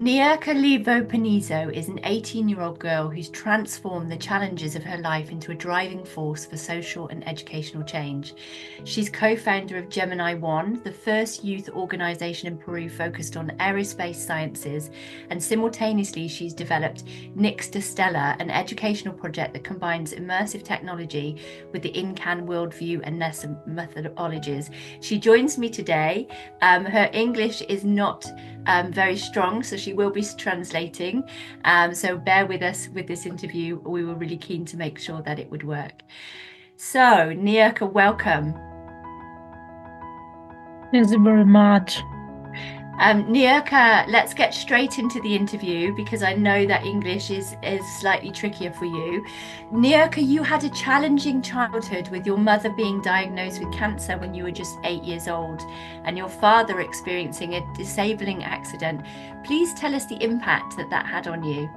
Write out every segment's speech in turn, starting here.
Niurka Leiva Panizo is an 18-year-old girl who's transformed the challenges of her life into a driving force for social and educational change. She's co-founder of Gemini One, the first youth organisation in Peru focused on aerospace sciences, and simultaneously she's developed Nixderstelar, an educational project that combines immersive technology with the Incan worldview and methodologies. She joins me today. Her English is not very strong, so she will be translating. So bear with us with this interview. We were really keen to make sure that it would work. So, Niurka, welcome. Thank you very much. Niurka, let's get straight into the interview because I know that English is slightly trickier for you. Niurka, you had a challenging childhood with your mother being diagnosed with cancer when you were just 8 years old and your father experiencing a disabling accident. Please tell us the impact that had on you.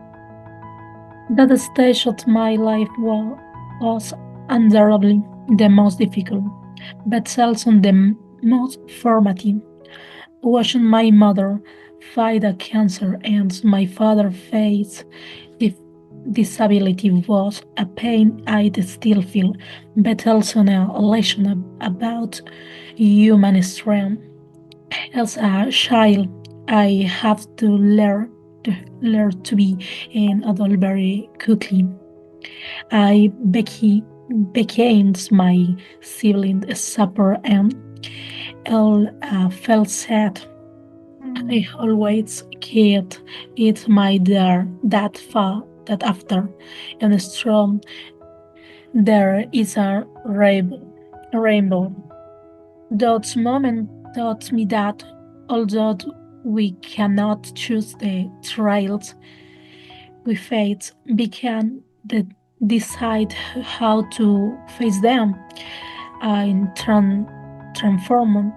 That stage of my life was undoubtedly the most difficult, but also the most formative. Watching my mother fight a cancer and my father face disability was a pain I still feel, but also a lesson about human strength. As a child, I have to learn to be an adult very quickly. I became my sibling suffer and all felt sad. I always kept it my dear that after and strong there is a rainbow. That moment taught me that although we cannot choose the trials we face, we can decide how to face them and transform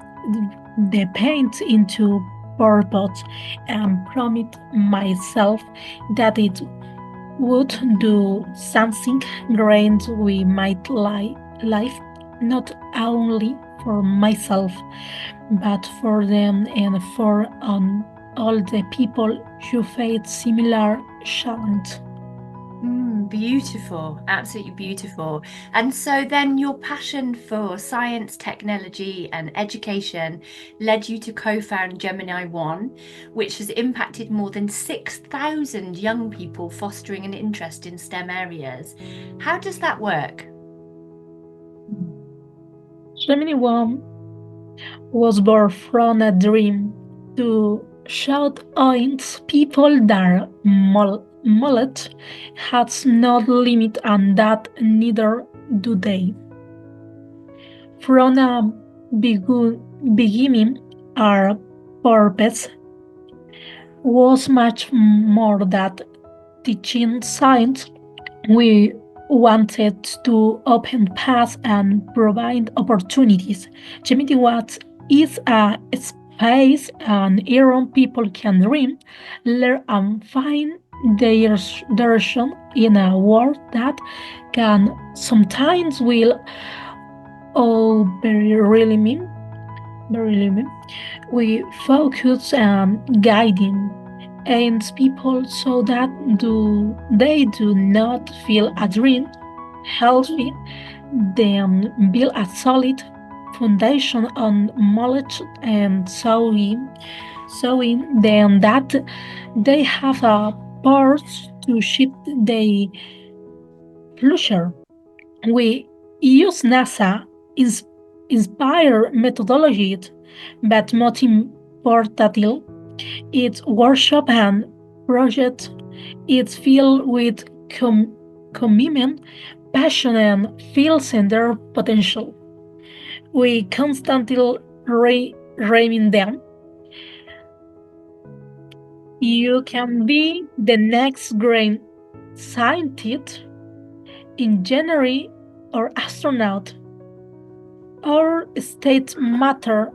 the pain into purpose and promise myself that it would do something great with my life, not only for myself, but for them and for all the people who face similar challenge. Beautiful, absolutely beautiful. And so then your passion for science, technology, and education led you to co-found Gemini One, which has impacted more than 6,000 young people, fostering an interest in STEM areas. How does that work? Gemini One was born from a dream to shout out people that knowledge has no limit and that neither do they. From a beginning, our purpose was much more than teaching science. We wanted to open paths and provide opportunities. Gemini Watts is a space and era people can dream, learn and find their direction in a world that can sometimes will very really mean. We focus on guiding and people so that they do not feel a dream healthy, then build a solid foundation on knowledge and sowing then that they have a part to shift their future. We use NASA inspire methodologies, but most importantly, its workshop and project is filled with commitment, passion, and feels in their potential. We constantly remind them. You can be the next great scientist, engineer, or astronaut. Our states matter,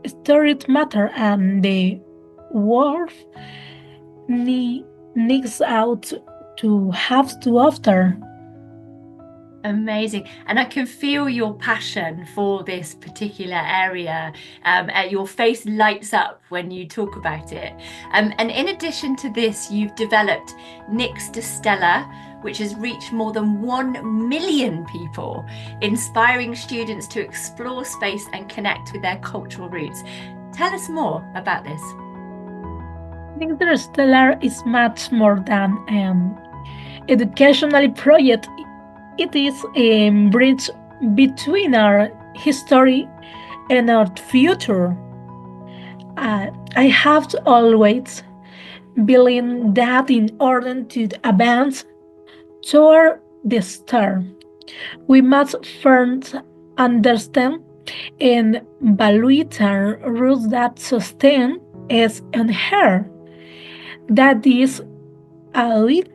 stories matter, and the world needs out to have to after. Amazing. And I can feel your passion for this particular area. Your face lights up when you talk about it. And in addition to this, you've developed Nixderstelar, which has reached more than 1 million people, inspiring students to explore space and connect with their cultural roots. Tell us more about this. Nixderstelar is much more than an educational project. It is a bridge between our history and our future. I have always believed that in order to advance toward the star, we must first understand and evaluate our roots that sustain us and her. That is how it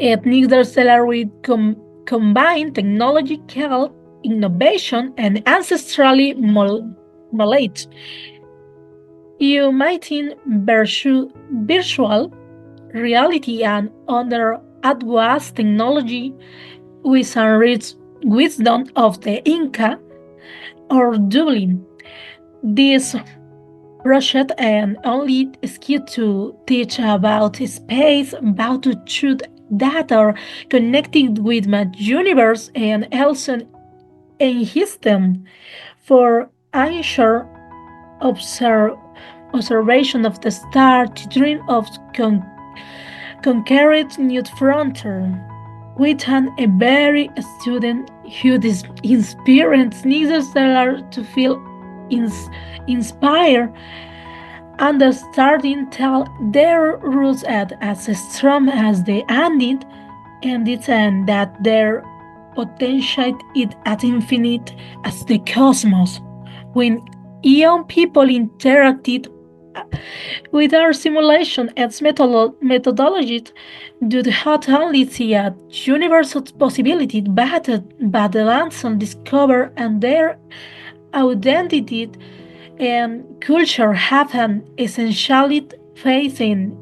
at Nixderstelar we combine technological innovation and ancestrally knowledge. You might in virtual reality and other advanced technology with enriched wisdom of the Inca or Dublin. This project and only skilled to teach about space, about to shoot that are connected with my universe and also in system for ensure observation of the star to dream of conquered new frontier. With a very student who experienced Nixderstelar to feel inspired and starting tell their roots at as strong as they ended, and it's and that their potential is as infinite as the cosmos. When young people interacted with our simulation and methodologies, do not only see a universal possibility, but the landscape discover and their identity and culture have an essentially faith in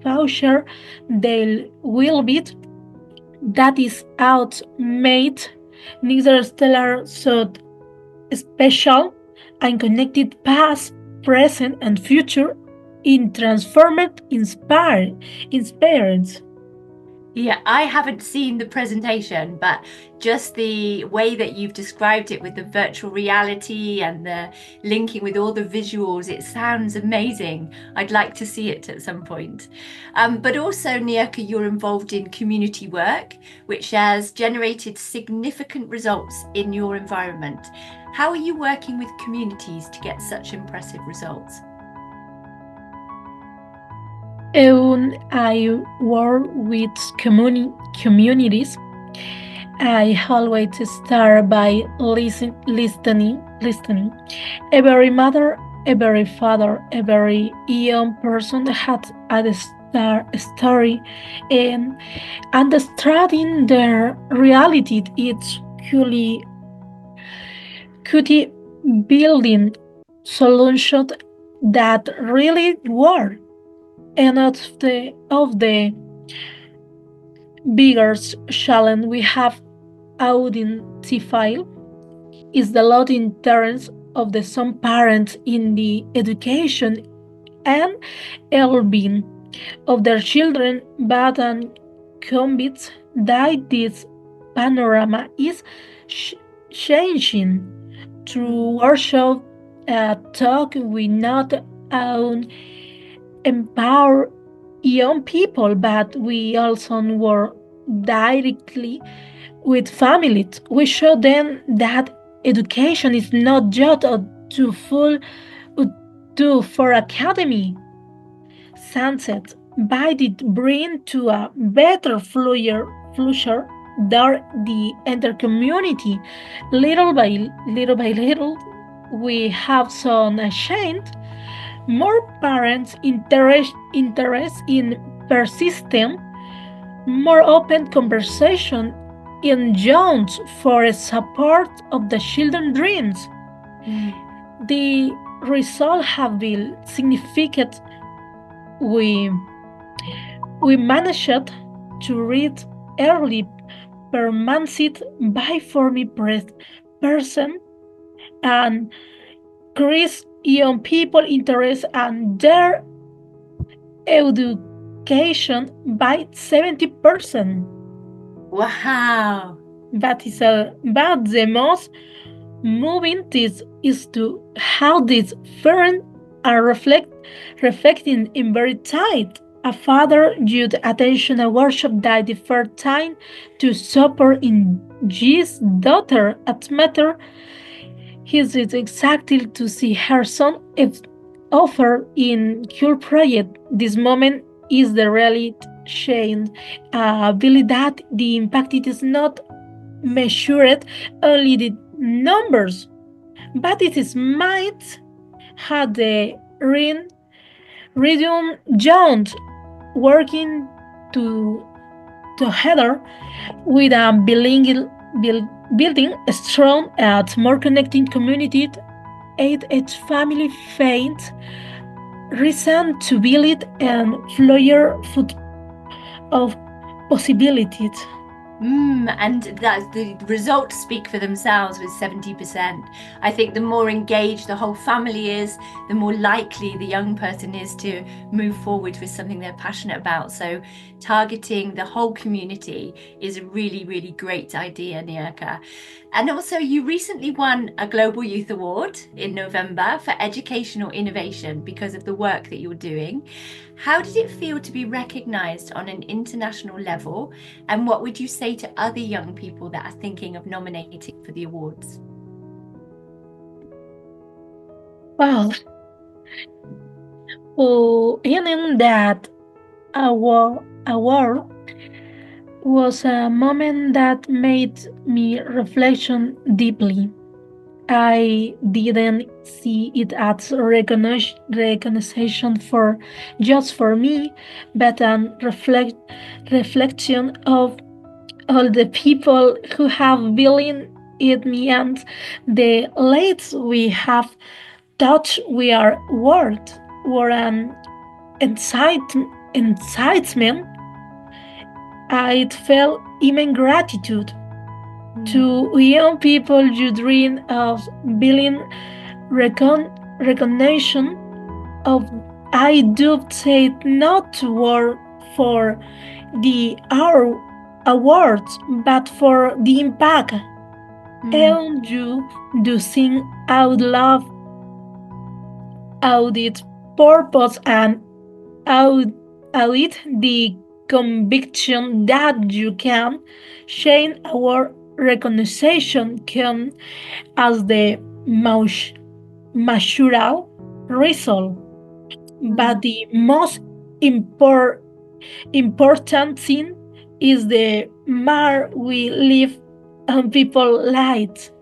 future they will be. That is out made Nixderstelar so special and connected past, present, and future in transformed experience. Yeah, I haven't seen the presentation, but just the way that you've described it with the virtual reality and the linking with all the visuals, it sounds amazing. I'd like to see it at some point. But also, Niurka, you're involved in community work, which has generated significant results in your environment. How are you working with communities to get such impressive results? I work with communities. I always start by listening. Every mother, every father, every young person has a story, and understanding their reality is could building solutions that really work. And of the biggest challenge we have identified is the low interest of the some parents in the education and well-being of their children, but I'm convinced that this panorama is changing. Through workshop talk, we not own empower young people, but we also work directly with families. We show them that education is not just to full for academy sunset, but it bring to a better future there the entire community. Little by little, we have some ashamed more parents interest in persistent, more open conversation in zones for support of the children's dreams. The results have been significant. We managed to reach early permanent by 40% and increase young people interest and their education by 70%. Wow. But the most moving is to how these parents are reflecting in very tight. A father youth attention a workshop that the first time to support in his daughter at matter. His is exactly to see her son offer in her project. This moment is the reality change. Believe that the impact it is not measured only the numbers, but it is might have the rhythm joint working to together with a building a strong and more connecting community, aid its family faith, reason to build and floyer foot of possibilities. And that the results speak for themselves with 70%. I think the more engaged the whole family is, the more likely the young person is to move forward with something they're passionate about. So targeting the whole community is a really, really great idea, Niurka. And also, you recently won a Global Youth Award in November for educational innovation because of the work that you're doing. How did it feel to be recognised on an international level? And what would you say to other young people that are thinking of nominating for the awards? Well, in that award was a moment that made me reflection deeply. I didn't see it as recognition for just for me, but an reflection of all the people who have believed in me and the lights we have touched we are worth were an incitement. I felt immense gratitude to young people you dream of being recognition of. I do say not to work for the awards, but for the impact. And you do sing out loud, out its purpose and out it the conviction that you can change our recognition can as the most natural result. But the most important thing is the mark we leave on people's lives.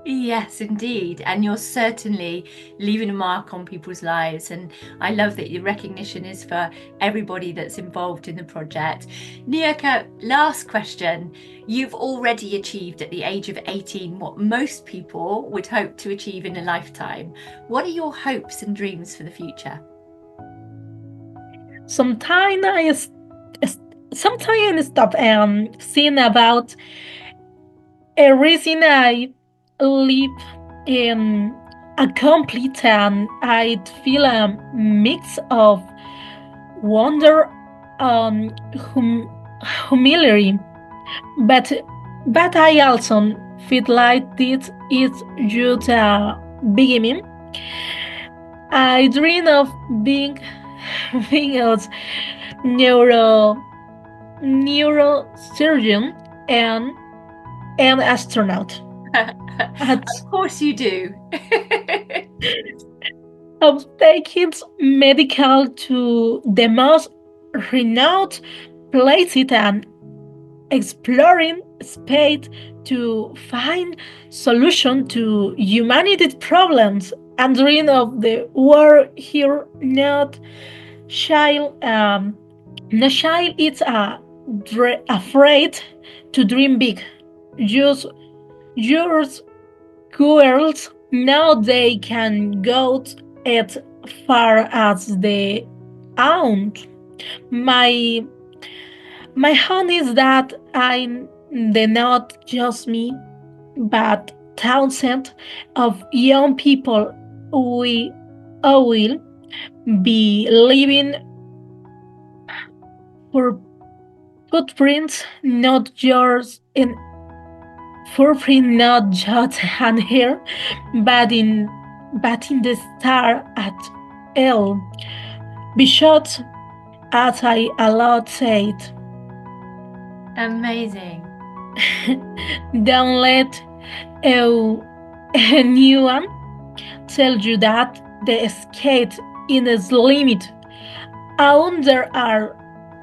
Yes, indeed. And you're certainly leaving a mark on people's lives. And I love that your recognition is for everybody that's involved in the project. Niurka, last question. You've already achieved at the age of 18 what most people would hope to achieve in a lifetime. What are your hopes and dreams for the future? Sometimes I stop and think about everything I live in a complete, and I feel a mix of wonder and humility. But I also feel like this is just a beginning. I dream of being a neurosurgeon and an astronaut. Of course you do. Of taking medical to the most renowned places and exploring space to find solution to humanity's problems and dream of the world here not child no child is afraid to dream big. Just yours girls now they can go as far as they want. My hope is that not just me, but thousands of young people we will be living for footprints, not yours in footprint, not just and here, but in the star at L. Be shot as I aloud said. Amazing. Don't let anyone tell you that the skate is limit. And there are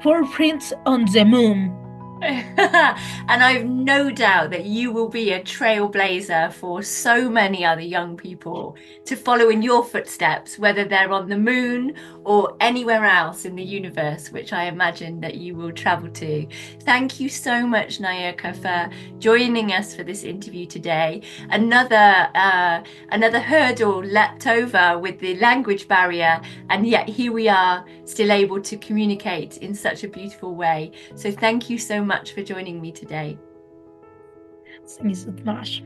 footprints on the moon. And I've no doubt that you will be a trailblazer for so many other young people to follow in your footsteps, whether they're on the moon or anywhere else in the universe, which I imagine that you will travel to. Thank you so much, Niurka, for joining us for this interview today. Another hurdle leapt over with the language barrier, and yet here we are, still able to communicate in such a beautiful way. So thank you so much for joining me today. Thank you so much.